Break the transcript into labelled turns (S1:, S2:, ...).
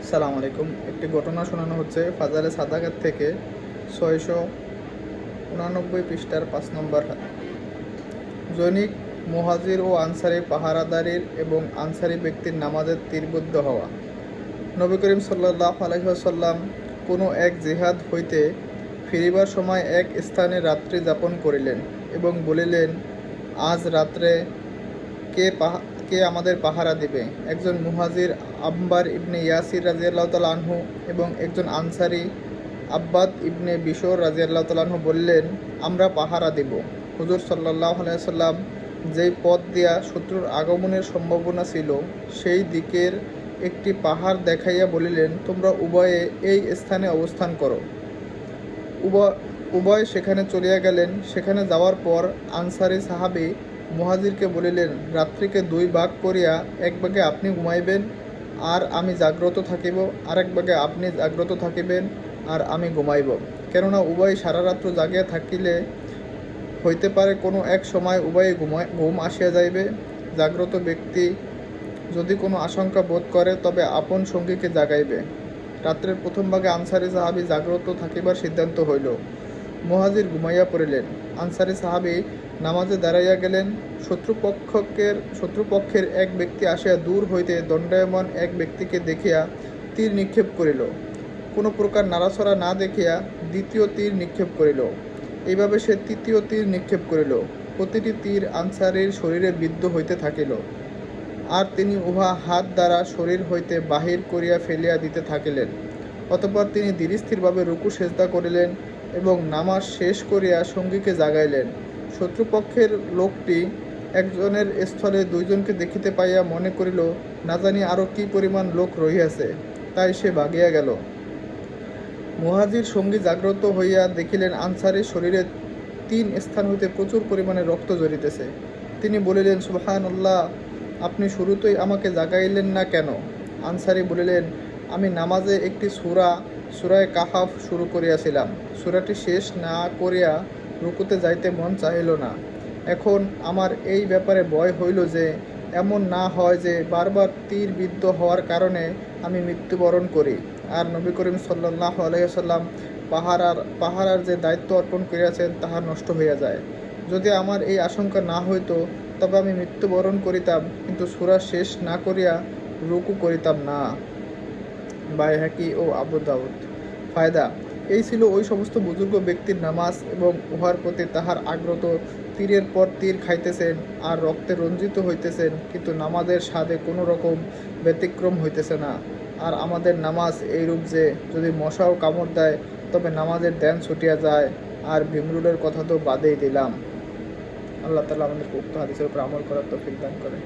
S1: আসসালামু আলাইকুম। একটি ঘটনা শোনানো হচ্ছে ফাজালে সাদাকাত থেকে 689 পৃষ্ঠার 5 নম্বর জৈনিক মুহাজির ও আনসারি পাহারাদারির এবং আনসারি ব্যক্তির নামাজের তীরবদ্ধ হওয়া। নবী করিম সাল্লাল্লাহু আলাইহি ওয়াসাল্লাম কোনো এক জিহাদ হইতে ফিরিবার সময় এক স্থানে রাত্রি যাপন করিলেন এবং বলিলেন, আজ রাত্রে কে আমাদের পাহারা দিবে? একজন মুহাজির আম্বার ইবনে ইয়াসির রাদিয়াল্লাহু তাআলা আনহু এবং একজন আনসারি আব্বাদ ইবনে বিশর রাদিয়াল্লাহু তাআলা আনহু বললেন, আমরা পাহারা দেব। হুজুর সাল্লাল্লাহু আলাইহি ওয়াসাল্লাম যেই পথ দিয়া শত্রুর আগমনের সম্ভাবনা ছিল সেই দিকের একটি পাহাড় দেখাইয়া বলিলেন, তোমরা উভয়ে এই স্থানে অবস্থান করো। উভয় সেখানে চলিয়া গেলেন। সেখানে যাওয়ার পর আনসারি সাহাবী মুহাজিরকে বলিলেন, রাত্রিকে দুই ভাগ করিয়া এক ভাগে আপনি ঘুমাইবেন আর আমি জাগ্রত থাকিব, আরেক ভাগে আপনি জাগ্রত থাকিবেন আর আমি ঘুমাইব। কেননা উভয় সারা রাত্র জাগিয়া থাকিলে হইতে পারে কোনো এক সময় উভয়ে ঘুম আসিয়া যাইবে। জাগ্রত ব্যক্তি যদি কোনো আশঙ্কা বোধ করে তবে আপন সঙ্গীকে জাগাইবে। রাত্রের প্রথম ভাগে আনসারি সাহাবী জাগ্রত থাকিবার সিদ্ধান্ত হইল। মুহাজির ঘুমাইয়া পড়িলেন। আনসারি সাহাবী নামাজে দাঁড়াইয়া গেলেন। শত্রুপক্ষের এক ব্যক্তি আসিয়া দূর হইতে দণ্ডায়মান এক ব্যক্তিকে দেখিয়া তীর নিক্ষেপ করিল। কোনো প্রকার নাড়াছড়া না দেখিয়া দ্বিতীয় তীর নিক্ষেপ করিল। এইভাবে সে তৃতীয় তীর নিক্ষেপ করিল। প্রতিটি তীর আনসারীর শরীরে বিদ্ধ হইতে থাকিল, আর তিনি উহা হাত দ্বারা শরীর হইতে বাহির করিয়া ফেলিয়া দিতে থাকিলেন। অতঃপর তিনি ধীরস্থিরভাবে রুকু সেজদা করিলেন এবং নামাজ শেষ করিয়া সঙ্গীকে জাগাইলেন। শত্রুপক্ষের লোকটি একজনের স্থলে দুইজনকে দেখিতে পাইয়া মনে করিল, না জানি আরও কি পরিমাণ লোক রহিয়াছে, তাই সে ভাগিয়া গেল। মুহাজির সঙ্গী জাগ্রত হইয়া দেখিলেন আনসারীর শরীরে 3 স্থান হইতে প্রচুর পরিমাণে রক্ত ঝরিতেছে। তিনি বলিলেন, সুবহানাল্লাহ, আপনি শুরুতেই আমাকে জাগাইলেন না কেন? আনসারী বলিলেন, আমি নামাজে একটি সূরায়ে কাহাফ শুরু করিয়াছিলাম। সূরাটি শেষ না করিয়া রুকুতে যাইতে মন চাহিল না। এখন আমার এই ব্যাপারে ভয় হইল যে এমন না হয় যে বারবার তীর বিদ্ধ হওয়ার কারণে আমি মৃত্যুবরণ করি, আর নবী করিম সাল্লাল্লাহু আলাইহি ওয়াসাল্লাম পাহারার যে দায়িত্ব অর্পণ করিয়াছেন তাহা নষ্ট হইয়া যায়। যদি আমার এই আশঙ্কা না হইত তবে আমি মৃত্যুবরণ করিতাম, কিন্তু সূরা শেষ না করিয়া রুকু করিতাম না। বাইহাকি ও আবু দাউদ। ফায়দা: এই ছিল ওই সমস্ত বুজুর্গ ব্যক্তির নামাজ এবং উহার প্রতি তাহার আগ্রত। তীরের পর তীর খাইতেছেন আর রক্তে রঞ্জিত হইতেছেন, কিন্তু নামাজের স্বাদে কোনো রকম ব্যতিক্রম হইতেছে না। আর আমাদের নামাজ এইরূপ যে যদি মশাও কামড় দেয় তবে নামাজের ধ্যান ছুটিয়া যায়। আর ভিমরুলের কথা তো বাদেই দিলাম। আল্লাহ তাআলা আমাদেরকে উক্ত হাদিসের উপর আমল করার তৌফিক দান করে।